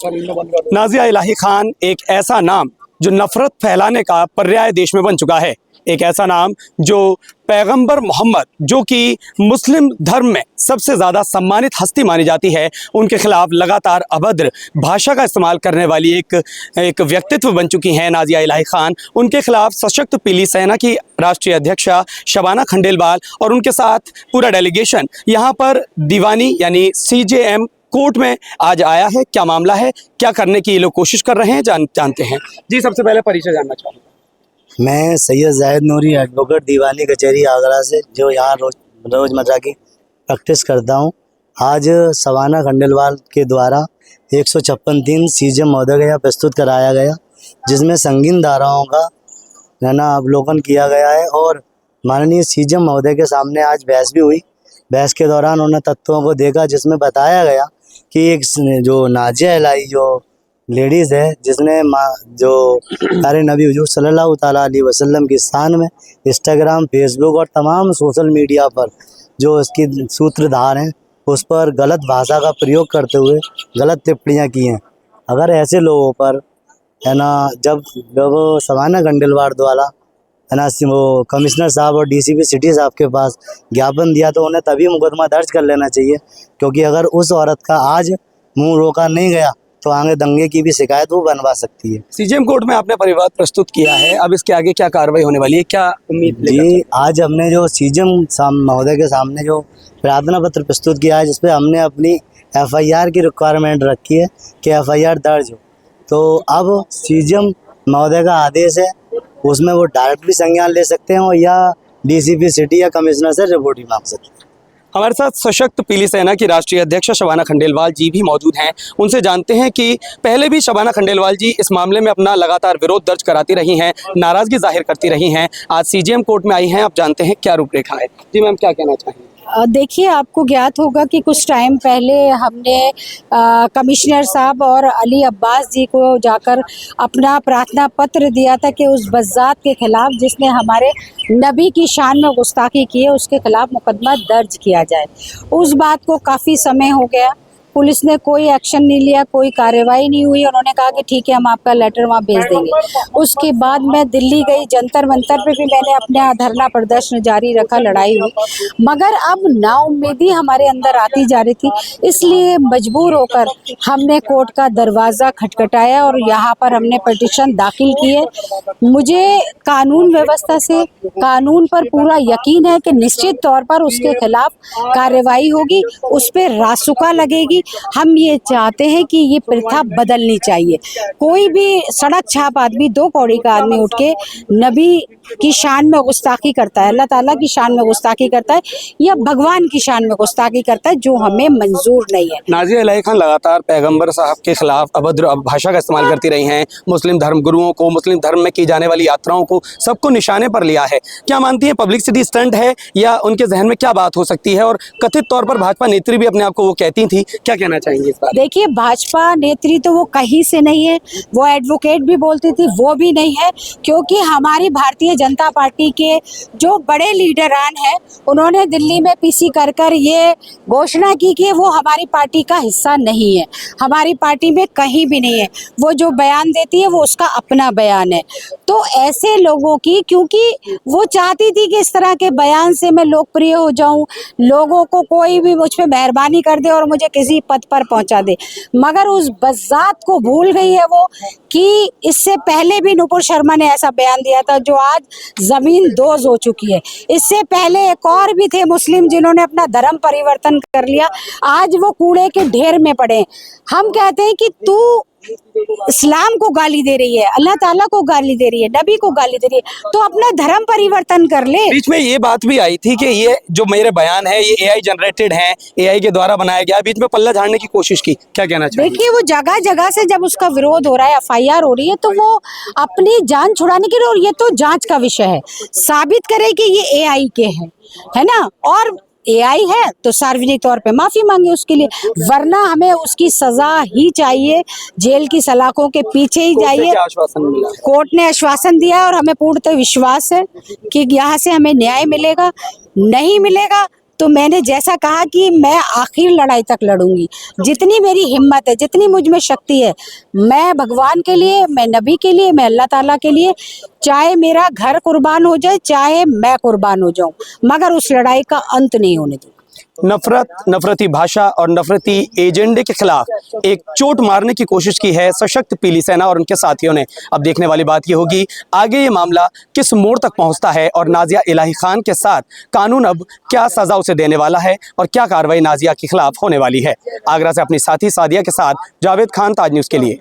नाजिया इलाही खान एक ऐसा नाम जो नफरत फैलाने का पर्याय देश में बन चुका है। एक ऐसा नाम जो पैगंबर मोहम्मद, जो कि मुस्लिम धर्म में सबसे ज़्यादा सम्मानित हस्ती मानी जाती है, उनके खिलाफ लगातार अभद्र भाषा का इस्तेमाल करने वाली एक व्यक्तित्व बन चुकी हैं नाजिया इलाही खान। उनके खिलाफ सशक्त पीली सेना की राष्ट्रीय अध्यक्षा शबाना खंडेलवाल और उनके साथ पूरा डेलीगेशन यहाँ पर दीवानी यानी CJM कोर्ट में आज आया है। क्या मामला है, क्या करने की ये लोग कोशिश कर रहे हैं, जानते हैं। जी, सबसे पहले परिचय जानना चाहूँगा। मैं सैयद जाहिद नूरी, एडवोकेट, दीवानी कचहरी आगरा से, जो यहाँ रोज़मर्रा की प्रैक्टिस करता हूँ। आज शबाना खंडेलवाल के द्वारा 156 CJM महोदय का यहाँ प्रस्तुत कराया गया, जिसमें संगीन धाराओं का अवलोकन किया गया है और माननीय CJM महोदय के सामने आज बहस भी हुई। बहस के दौरान उन्होंने तत्वों को देखा, जिसमें बताया गया कि एक जो नाजिया इलाही जो लेडीज़ है, जिसने जो प्यारे नबी हुजूर सल्लल्लाहु ताला अलैहि वसल्लम की शान में इंस्टाग्राम, फेसबुक और तमाम सोशल मीडिया पर जो इसकी सूत्रधार हैं, उस पर गलत भाषा का प्रयोग करते हुए गलत टिप्पणियाँ की हैं। अगर ऐसे लोगों पर जब शबाना खंडेलवाल द्वारा वो कमिश्नर साहब और DCP सिटी साहब के पास ज्ञापन दिया, तो उन्हें तभी मुकदमा दर्ज कर लेना चाहिए, क्योंकि अगर उस औरत का आज मुंह रोका नहीं गया तो आगे दंगे की भी शिकायत वो बनवा सकती है। CJM कोर्ट में आपने परिवाद प्रस्तुत किया है, अब इसके आगे क्या कार्रवाई होने वाली है, क्या उम्मीद? जी, आज हमने जो CJM महोदय के सामने जो प्रार्थना पत्र प्रस्तुत किया है, जिसपे हमने अपनी FIR की रिक्वायरमेंट रखी है कि FIR दर्ज हो, तो अब CJM महोदय का आदेश है, उसमें वो डायरेक्ट भी संज्ञान ले सकते हैं या DCP सिटी या कमिश्नर से रिपोर्ट भी मांग सकते हैं। हमारे साथ सशक्त पीली सेना की राष्ट्रीय अध्यक्ष शबाना खंडेलवाल जी भी मौजूद हैं। उनसे जानते हैं कि पहले भी शबाना खंडेलवाल जी इस मामले में अपना लगातार विरोध दर्ज कराती रही हैं, नाराज़गी जाहिर करती रही हैं। आज CJM कोर्ट में आई हैं, आप जानते हैं क्या रूपरेखा है। जी मैम, क्या कहना चाहेंगे? देखिए, आपको ज्ञात होगा कि कुछ टाइम पहले हमने कमिश्नर साहब और अली अब्बास जी को जाकर अपना प्रार्थना पत्र दिया था कि उस बज़्ज़ात के खिलाफ जिसने हमारे नबी की शान में गुस्ताखी की है, उसके खिलाफ मुकदमा दर्ज किया जाए। उस बात को काफ़ी समय हो गया, पुलिस ने कोई एक्शन नहीं लिया, कोई कार्रवाई नहीं हुई। उन्होंने कहा कि ठीक है, हम आपका लेटर वहाँ भेज देंगे। उसके बाद मैं दिल्ली गई, जंतर मंतर पे भी मैंने अपना धरना प्रदर्शन जारी रखा, लड़ाई हुई, मगर अब नाउम्मीदी हमारे अंदर आती जा रही थी। इसलिए मजबूर होकर हमने कोर्ट का दरवाज़ा खटखटाया और यहाँ पर हमने पिटीशन दाखिल की है। मुझे कानून व्यवस्था से, कानून पर पूरा यकीन है कि निश्चित तौर पर उसके खिलाफ कार्रवाई होगी, उस पर रासुका लगेगी। हम ये चाहते हैं कि ये प्रथा बदलनी चाहिए। कोई भी सड़क छाप आदमी, 2 कौड़ी का आदमी उठ के नबी की शान में गुस्ताखी करता है, अल्लाह ताला की शान में गुस्ताखी करता है या भगवान की शान में गुस्ताखी करता है, जो हमें मंजूर नहीं है। नाजिया इलाही खान लगातार पैगंबर साहब के खिलाफ अभद्र भाषा का इस्तेमाल करती रही हैं। मुस्लिम धर्म गुरुओं को, मुस्लिम धर्म में की जाने वाली यात्राओं को, सबको निशाने पर लिया है। क्या मानती है, पब्लिसिटी स्टंट है या उनके जहन में क्या बात हो सकती है? और कथित तौर पर भाजपा नेत्री भी अपने आप को वो कहती थी, क्या कहना चाहेंगे इस बार? देखिए, भाजपा नेत्री तो वो कहीं से नहीं है, वो एडवोकेट भी बोलती थी, वो भी नहीं है, क्योंकि हमारी भारतीय जनता पार्टी के जो बड़े लीडरान हैं, उन्होंने दिल्ली में PC कर ये घोषणा की कि वो हमारी पार्टी का हिस्सा नहीं है, हमारी पार्टी में कहीं भी नहीं है। वो जो बयान देती है वो उसका अपना बयान है। तो ऐसे लोगों की, क्योंकि वो चाहती थी कि इस तरह के बयान से मैं लोकप्रिय हो जाऊं, लोगों को कोई भी मुझ पे मेहरबानी कर दे और मुझे किसी पद पर पहुंचा दे, मगर उस बज़्ज़ात को भूल गई है वो कि इससे पहले भी नुपुर शर्मा ने ऐसा बयान दिया था, जो आज ज़मीन दोज़ हो चुकी है। इससे पहले एक और भी थे मुस्लिम जिन्होंने अपना धर्म परिवर्तन कर लिया, आज वो कूड़े के ढेर में पड़े। हम कहते हैं कि तू इस्लाम को गाली दे रही है, अल्लाह ताला को गाली दे रही है, नबी को गाली दे रही है, तो अपना धर्म परिवर्तन कर ले। बीच में ये बात भी आई थी कि ये जो मेरे बयान है ये AI जनरेटेड है, AI के द्वारा बनाया गया। बीच में पल्ला झाड़ने की कोशिश की, क्या कहना चाहिए? देखिए, वो जगह जगह से जब उसका विरोध हो रहा है, FIR हो रही है, तो वो अपनी जान छुड़ाने के लिए, और ये तो जांच का विषय है, साबित करे कि ये AI के हैं, है ना, और AI है तो सार्वजनिक तौर पे माफी मांगे उसके लिए, वरना हमें उसकी सजा ही चाहिए, जेल की सलाखों के पीछे ही जाइए। कोर्ट ने आश्वासन दिया और हमें पूर्णतः विश्वास है कि यहाँ से हमें न्याय मिलेगा। नहीं मिलेगा तो मैंने जैसा कहा कि मैं आखिर लड़ाई तक लड़ूंगी, जितनी मेरी हिम्मत है, जितनी मुझ में शक्ति है, मैं भगवान के लिए, मैं नबी के लिए, मैं अल्लाह ताला के लिए, चाहे मेरा घर कुर्बान हो जाए, चाहे मैं कुर्बान हो जाऊं, मगर उस लड़ाई का अंत नहीं होने दूंगी। नफरत, नफरती भाषा और नफरती एजेंडे के खिलाफ एक चोट मारने की कोशिश की है सशक्त पीली सेना और उनके साथियों ने। अब देखने वाली बात यह होगी आगे ये मामला किस मोड़ तक पहुंचता है और नाजिया इलाही खान के साथ कानून अब क्या सजा उसे देने वाला है और क्या कार्रवाई नाजिया के खिलाफ होने वाली है। आगरा से अपनी साथी सादिया के साथ जावेद खान, ताज न्यूज़ के लिए।